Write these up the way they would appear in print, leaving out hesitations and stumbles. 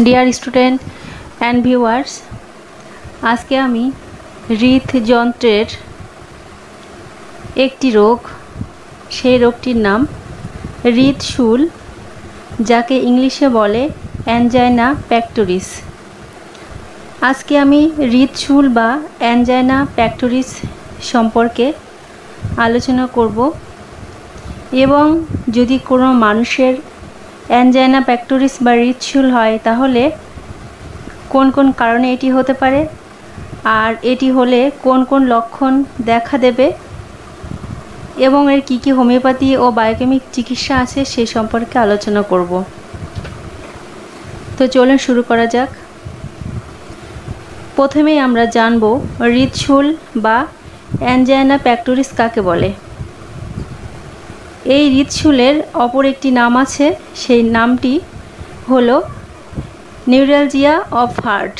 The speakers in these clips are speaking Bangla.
ডিয়ার স্টুডেন্ট অ্যান্ড ভিউয়ার্স, আজকে আমি হৃদযন্ত্রের একটি রোগ, সেই রোগটির নাম হৃদশুল, যাকে ইংলিশে বলে অ্যানজাইনা পেক্টোরিস। আজকে আমি হৃদশুল বা অ্যানজাইনা পেক্টোরিস সম্পর্কে আলোচনা করব এবং যদি কোনো মানুষের অ্যানজাইনা পেক্টোরিস বা হৃদশুল হয় তাহলে কোন কোন কারণে এটি হতে পারে আর এটি হলে কোন কোন লক্ষণ দেখা দেবে এবং এর কী কী হোমিওপ্যাথি ও বায়োকেমিক চিকিৎসা আছে সেই সম্পর্কে আলোচনা করব। তো চলুন শুরু করা যাক। প্রথমেই আমরা জানব হৃদশুল বা অ্যানজাইনা পেক্টোরিস কাকে বলে। এই হৃদশুলের অপর একটি নাম আছে, সেই নামটি হলো নিউরালজিয়া অফ হার্ট,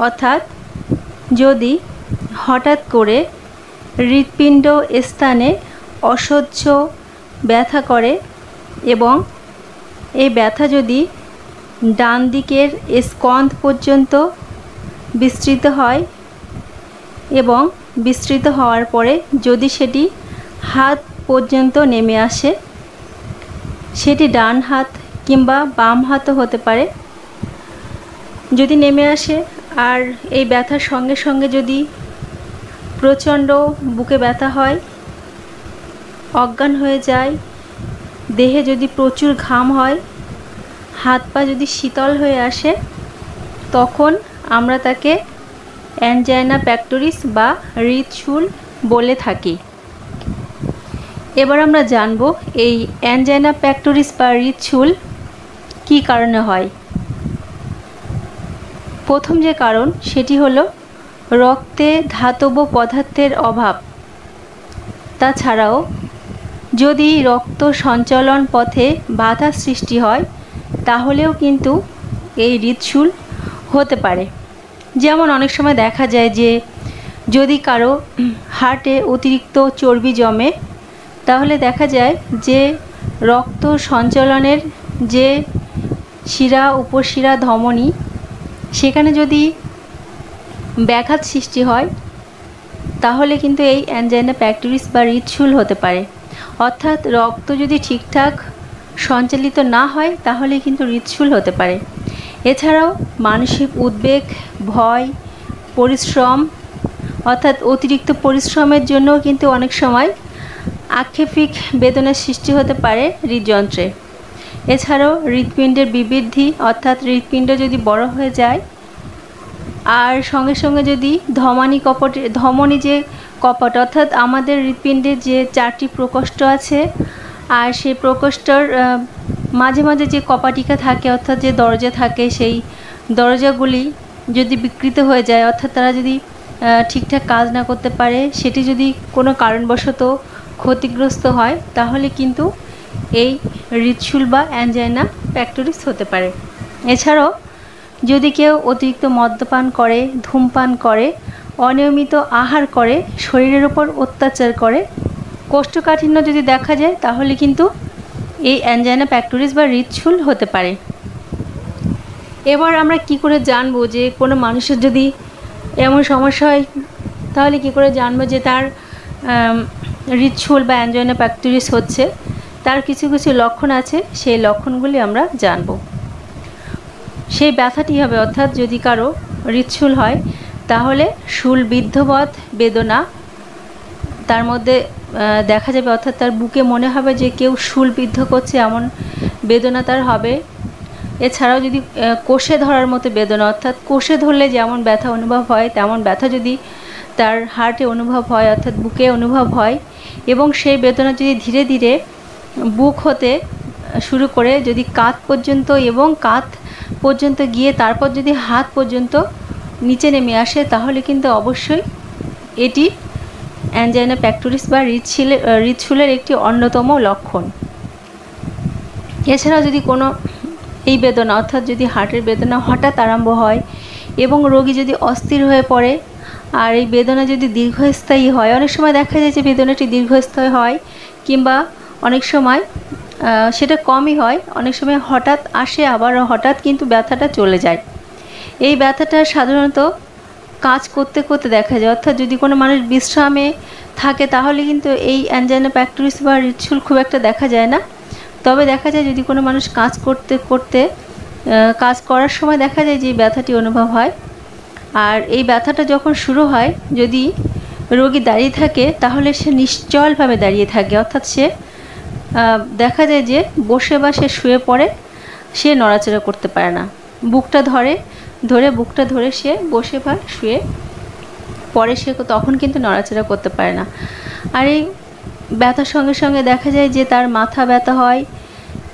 অর্থাৎ যদি হঠাৎ করে হৃৎপিণ্ড স্থানে অসহ্য ব্যথা করে এবং এই ব্যথা যদি ডান দিকের স্কন্ধ পর্যন্ত বিস্তৃত হয় এবং বিস্তৃত হওয়ার পরে যদি সেটি হাত পর্যন্ত নেমে আসে, সেটি ডান হাত কিংবা বাম হাতও হতে পারে। যদি নেমে আসে আর এই ব্যথার সঙ্গে সঙ্গে যদি প্রচণ্ড বুকে ব্যথা হয়, অজ্ঞান হয়ে যায়, দেহে যদি প্রচুর ঘাম হয়, হাত পা যদি শীতল হয়ে আসে, তখন আমরা তাকে অ্যানজাইনা পেক্টোরিস বা হৃদশুল বলে থাকি। এবার আমরা জানব এই অ্যানজাইনা পেক্টোরিস বা হৃদশুল কী কারণে হয়। প্রথম যে কারণ সেটি হলো রক্তে ধাতব পদার্থের অভাব। তাছাড়াও যদি রক্ত সঞ্চালন পথে বাধা সৃষ্টি হয় তাহলেও কিন্তু এই হৃদশুল হতে পারে। যেমন অনেক সময় দেখা যায় যে যদি কারো হার্টে অতিরিক্ত চর্বি জমে তাহলে দেখা যায় যে রক্ত সঞ্চালনের যে শিরা, উপশিরা, ধমনী, সেখানে যদি ব্যাঘাত সৃষ্টি হয় তাহলে কিন্তু এই অ্যানজাইনা পেক্টোরিস বা হৃদশুল হতে পারে। অর্থাৎ রক্ত যদি ঠিকঠাক সঞ্চালিত না হয় তাহলে কিন্তু হৃদশুল হতে পারে। এছাড়াও মানসিক উদ্বেগ, ভয়, পরিশ্রম, অর্থাৎ অতিরিক্ত পরিশ্রমের জন্য কিন্তু অনেক সময় আকস্মিক বেদনার সৃষ্টি হতে পারে হৃদযন্ত্রে। এছাড়াও হৃৎপিণ্ডের বিবৃদ্ধি, অর্থাৎ হৃৎপিণ্ড যদি বড় হয়ে যায় আর সঙ্গে সঙ্গে যদি ধমনী যে কপট, অর্থাৎ আমাদের হৃৎপিণ্ডের যে 4টি প্রকোষ্ঠ আছে আর সেই প্রকোষ্ঠর মাঝে মাঝে যে কপাটিকা থাকে, অর্থাৎ যে দরজা থাকে, সেই দরজাগুলি যদি বিকৃত হয়ে যায়, অর্থাৎ তারা যদি ঠিকঠাক কাজ না করতে পারে, সেটি যদি কোনো কারণবশত ক্ষতিগ্রস্ত হয় তাহলে কিন্তু এই হৃদশুল বা অ্যানজাইনা পেক্টোরিস হতে পারে। এছাড়াও যদি কেউ অতিরিক্ত মদ্যপান করে, ধূমপান করে, অনিয়মিত আহার করে, শরীরের ওপর অত্যাচার করে, কোষ্ঠকাঠিন্য যদি দেখা যায় তাহলে কিন্তু এই অ্যানজাইনা পেক্টোরিস বা হৃদশুল হতে পারে। এবার আমরা কি করে জানবো যে কোনো মানুষের যদি এমন সমস্যা হয় তাহলে কি করে জানবো যে তার হৃদশুল বা অ্যানজাইনা পেক্টোরিস হচ্ছে। তার কিছু কিছু লক্ষণ আছে, সেই লক্ষণগুলি আমরা জানব। সেই ব্যথাটি হবে, অর্থাৎ যদি কারো হৃদশুল হয় তাহলে শুলবিদ্ধবৎ বেদনা তার মধ্যে দেখা যাবে, অর্থাৎ তার বুকে মনে হবে যে কেউ শুলবিদ্ধ করছে, এমন বেদনা তার হবে। এছাড়াও যদি কোষে ধরার মতো বেদনা, অর্থাৎ কোষে ধরলে যেমন ব্যথা অনুভব হয় তেমন ব্যথা যদি তার হার্টে অনুভব হয়, অর্থাৎ বুকে অনুভব হয় এবং সেই বেদনা যদি ধীরে ধীরে বুক হতে শুরু করে যদি কাঁধ পর্যন্ত এবং কাঁধ পর্যন্ত গিয়ে তারপর যদি হাত পর্যন্ত নিচে নেমে আসে তাহলে কিন্তু অবশ্যই এটি অ্যানজাইনা পেক্টোরিস বা হৃদশুলের একটি অন্যতম লক্ষণ। এছাড়াও যদি কোনো এই বেদনা, অর্থাৎ যদি হার্টের বেদনা হঠাৎ আরম্ভ হয় এবং রোগী যদি অস্থির হয়ে পড়ে আর এই বেদনা যদি দীর্ঘস্থায়ী হয়, অনেক সময় দেখা যায় যে বেদনাটি দীর্ঘস্থায়ী হয় কিংবা অনেক সময় সেটা কমই হয়, অনেক সময় হঠাৎ আসে আবার হঠাৎ কিন্তু ব্যথাটা চলে যায়। এই ব্যথাটা সাধারণত কাজ করতে করতে দেখা যায়, অর্থাৎ যদি কোনো মানুষ বিশ্রামে থাকে তাহলে কিন্তু এই অ্যানজাইনা পেক্টোরিস বা হৃদশুল খুব একটা দেখা যায় না। তবে দেখা যায় যদি কোনো মানুষ কাজ করতে করতে কাজ করার সময় দেখা যায় যে ব্যথাটি অনুভব হয়। আর এই ব্যথাটা যখন শুরু হয়, যদি রোগী দাঁড়িয়ে থাকে তাহলে সে নিশ্চলভাবে দাঁড়িয়ে থাকে, অর্থাৎ সে দেখা যায় যে বসে বা সে শুয়ে পড়ে, সে নড়াচড়া করতে পারে না। বুকটা বুকটা ধরে সে বসে বা শুয়ে পরে, সে তখন কিন্তু নড়াচড়া করতে পারে না। আর এই ব্যথার সঙ্গে সঙ্গে দেখা যায় যে তার মাথা ব্যথা হয়,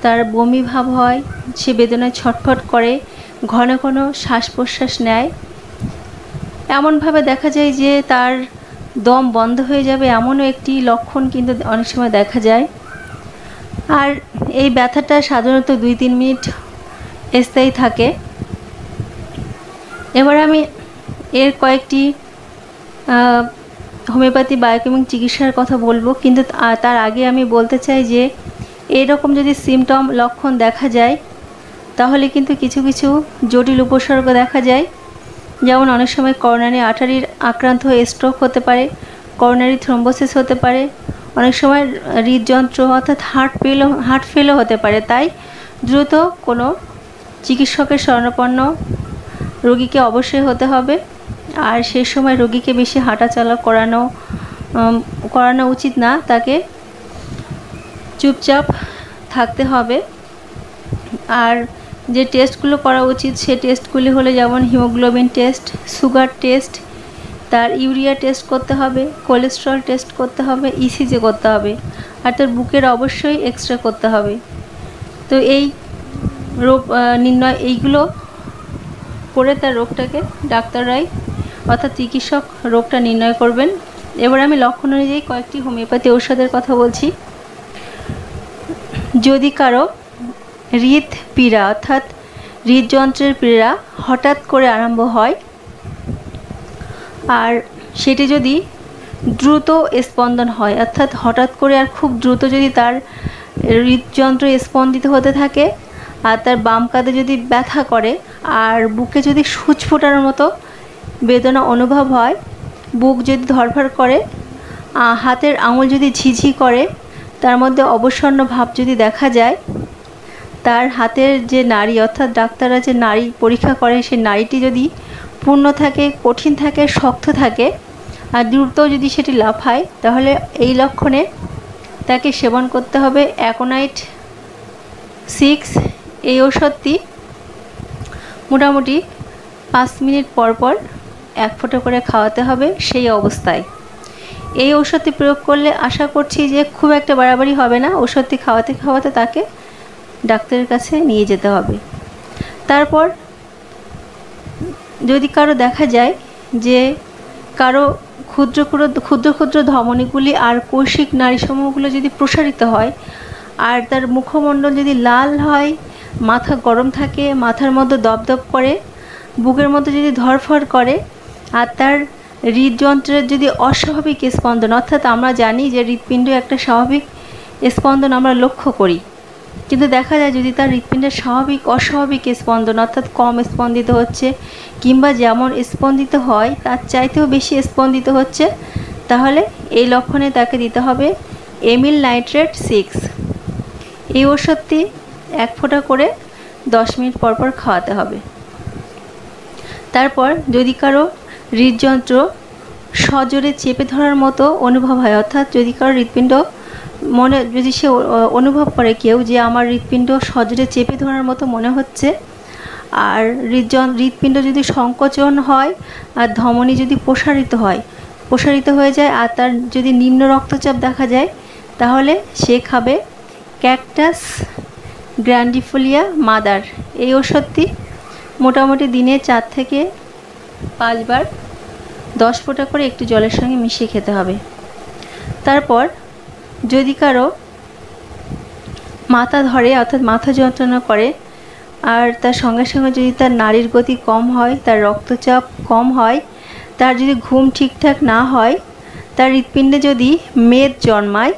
তার বমি ভাব হয়, সে বেদনায় ছটফট করে, ঘন ঘন শ্বাস প্রশ্বাস নেয়। এমনভাবে দেখা যায় যে তার দম বন্ধ হয়ে যাবে, এমনও একটি লক্ষণ কিন্তু অনেক সময় দেখা যায়। আর এই ব্যথাটা সাধারণত 2-3 মিনিট স্থায়ী থাকে। এবার আমি এর কয়েকটি হোমিওপ্যাথি বায়োকেমিক চিকিৎসার কথা বলবো, কিন্তু তার আগে আমি বলতে চাই যে এরকম যদি সিমটম লক্ষণ দেখা যায় তাহলে কিন্তু কিছু কিছু জটিল উপসর্গ দেখা যায়। যেমন অনেক সময় করোনারি আর্টারির আক্রান্ত হয়ে স্ট্রোক হতে পারে, করোনারি থ্রম্বোসিস হতে পারে, অনেক সময় হৃদযন্ত্র অর্থাৎ হার্ট ফেলও হতে পারে। তাই দ্রুত কোনো চিকিৎসকের শরণাপন্ন রোগীকে অবশ্যই হতে হবে। আর সেই সময় রোগীকে বেশি হাঁটাচলা করানো উচিত না, তাকে চুপচাপ থাকতে হবে। আর যে টেস্টগুলো করা উচিত সে টেস্টগুলি হলো যেমন হিমোগ্লোবিন টেস্ট, সুগার টেস্ট, তার ইউরিয়া টেস্ট করতে হবে, কোলেস্টেরল টেস্ট করতে হবে, ইসিজি করতে হবে, আর তার বুকের অবশ্যই এক্সরে করতে হবে। তো এই রোগ নির্ণয় এইগুলো করে তার রোগটাকে ডাক্তাররাই অর্থাৎ চিকিৎসক রোগটা নির্ণয় করবেন। এবার আমি লক্ষণ অনুযায়ী কয়েকটি হোমিওপ্যাথি ঔষধের কথা বলছি। যদি কারো হৃদপীড়া অর্থাৎ হৃদযন্ত্রের পীড়া হঠাৎ করে আরম্ভ হয়, আর সেটি যদি দ্রুত স্পন্দন হয়, অর্থাৎ হঠাৎ করে আর খুব দ্রুত যদি তার হৃদযন্ত্র স্পন্দিত হতে থাকে, আর তার বাম কাঁধে যদি ব্যথা করে, আর বুকে যদি সূচ ফোটার মতো বেদনা অনুভব হয়, বুক যদি ধড়ফড় করে, হাতের আঙুল যদি ঝিঝি করে, তার মধ্যে অবসন্ন ভাব যদি দেখা যায়, তার হাতের যে নাড়ি অর্থাৎ ডাক্তাররা যে নাড়ি পরীক্ষা করে সেই নাড়িটি যদি পূর্ণ থাকে, কঠিন থাকে, শক্ত থাকে, আর দ্রুত যদি সেটি লাফায়, তাহলে এই লক্ষণে তাকে সেবন করতে হবে অ্যাকোনাইট 6। এই ঔষধটি মোটামুটি 5 মিনিট পর পর 1 ফোঁটা করে খাওয়াতে হবে সেই অবস্থায়। এই ঔষধটি প্রয়োগ করলে আশা করছি যে খুব একটা বাড়াবাড়ি হবে না। ঔষধটি খাওয়াতে খাওয়াতে তাকে ডাক্তারের কাছে নিয়ে যেতে হবে। তারপর যদি কারো দেখা যায় যে কারো ক্ষুদ্র ক্ষুদ্র ধমনীগুলি আর কৌশিক নাড়িসমূহগুলো যদি প্রসারিত হয়, আর তার মুখমণ্ডল যদি লাল হয়, মাথা গরম থাকে, মাথার মধ্যে দপদপ করে, বুকের মধ্যে যদি ধড়ফড় করে, আর তার হৃদযন্ত্রের যদি অস্বাভাবিক স্পন্দন, অর্থাৎ আমরা জানি যে হৃৎপিণ্ড একটা স্বাভাবিক স্পন্দন আমরা লক্ষ্য করি, কিন্তু দেখা যায় যদি তার হৃৎপিণ্ডের অস্বাভাবিক স্পন্দন অর্থাৎ কম স্পন্দিত হচ্ছে, কিংবা যেমন স্পন্দিত হয় তার চাইতেও বেশি স্পন্দিত হচ্ছে, তাহলে এই লক্ষণে তাকে দিতে হবে এমিল নাইট্রেট 6। এই ওষুধটি 1 ফোঁটা করে 10 মিনিট পর পর খাওয়াতে হবে। তারপর যদি কারো হৃদযন্ত্র সজোরে চেপে ধরার মতো অনুভব হয়, অর্থাৎ যদি কারো হৃৎপিণ্ড যদি সে অনুভব করে কেউ যে আমার হৃৎপিণ্ড সজোরে চেপে ধরার মতো মনে হচ্ছে, আর হৃৎপিণ্ড যদি সংকোচন হয়, আর ধমনী যদি প্রসারিত হয়ে যায়, আর তার যদি নিম্ন রক্তচাপ দেখা যায়, তাহলে সে খাবে ক্যাকটাস গ্র্যান্ডিফোলিয়া মাদার। এই ওষুধটি মোটামুটি দিনে 4 থেকে 5 বার 10 ফোঁটা করে একটু জলের সঙ্গে মিশিয়ে খেতে হবে। তারপর যদি কারো মাথা ধরে অর্থাৎ মাথা যন্ত্রণা করে, আর তার সঙ্গে সঙ্গে যদি তার নাড়ির গতি কম হয়, তার রক্তচাপ কম হয়, তার যদি ঘুম ঠিকঠাক না হয়, তার হৃৎপিণ্ডে যদি মেদ জন্মায়,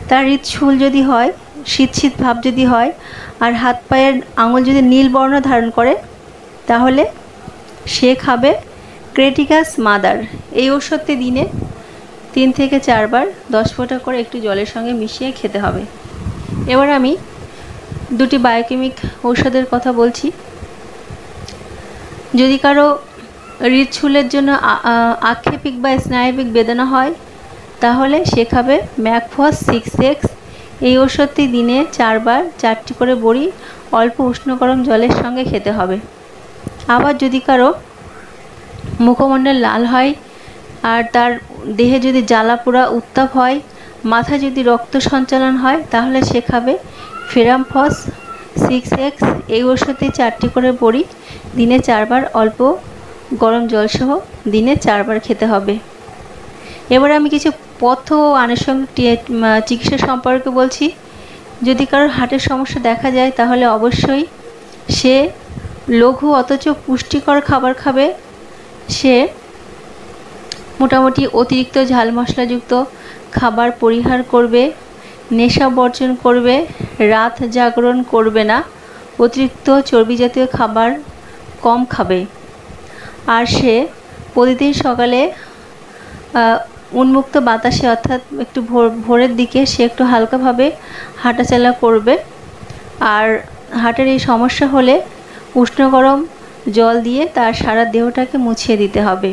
তার হৃৎশুল যদি হয়, শীত শীত ভাব যদি হয় আর হাত পায়ের আঙুল যদি নীল বর্ণ ধারণ করে, তাহলে সে খাবে ক্রেটিকাস মাদার। এই ওষুধটি দিনে 3 থেকে 4 বার 10 ফোঁটা করে একটু জলের সঙ্গে মিশিয়ে খেতে হবে। এবার আমি 2টি বায়োকেমিক ঔষধের কথা বলছি। যদি কারো হৃদচুলের জন্য আক্ষেপিক বা স্নায়বিক বেদনা হয়, তাহলে সে খাবে ম্যাকফস 6X। এই ওষুধটি দিনে 4 বার 4টি করে বড়ি অল্প উষ্ণ গরম জলের সঙ্গে খেতে হবে। আবার যদি কারো মুখমণ্ডল লাল হয় আর তার দেহে যদি জ্বালা পোড়া উত্তাপ হয়, মাথা যদি রক্ত সঞ্চালন হয়, তাহলে সে খাবে ফেরামফস 6X। এই ওষুধটি 4টি করে বড়ি দিনে 4 বার অল্প গরম জলসহ দিনে 4 বার খেতে হবে। এবার আমি কিছু পথ্য ও আনুষঙ্গিক চিকিৎসা সম্পর্কে বলছি। যদি কারোর হার্টের সমস্যা দেখা যায়, তাহলে অবশ্যই সে লঘু অথচ পুষ্টিকর খাবার খাবে। সে মোটামুটি অতিরিক্ত ঝাল মশলাযুক্ত খাবার পরিহার করবে, নেশা বর্জন করবে, রাত জাগরণ করবে না, অতিরিক্ত চর্বি জাতীয় খাবার কম খাবে। আর সে প্রতিদিন সকালে উন্মুক্ত বাতাসে, অর্থাৎ একটু ভোরের দিকে সে একটু হালকাভাবে হাঁটাচলা করবে। আর হার্টের এই সমস্যা হলে উষ্ণ গরম জল দিয়ে তার সারা দেহটাকে মুছিয়ে দিতে হবে।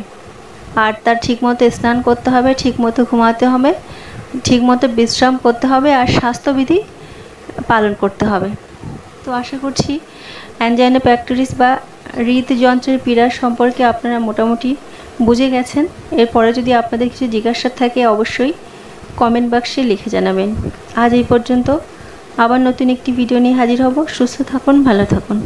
আর তার ঠিকমতো স্নান করতে হবে, ঠিকমতো ঘুমাতে হবে, ঠিকমতো বিশ্রাম করতে হবে আর স্বাস্থ্যবিধি পালন করতে হবে। তো আশা করছি অ্যানজাইনা পেক্টোরিস বা হৃদযন্ত্রের পীড়া সম্পর্কে আপনারা মোটামুটি বুঝে গেছেন। এরপরে যদি আপনাদের কিছু জিজ্ঞাসা থাকে, অবশ্যই কমেন্ট বাক্সে লিখে জানাবেন। আজ এই পর্যন্ত, আবার নতুন একটি ভিডিও নিয়ে হাজির হব। সুস্থ থাকুন, ভালো থাকুন।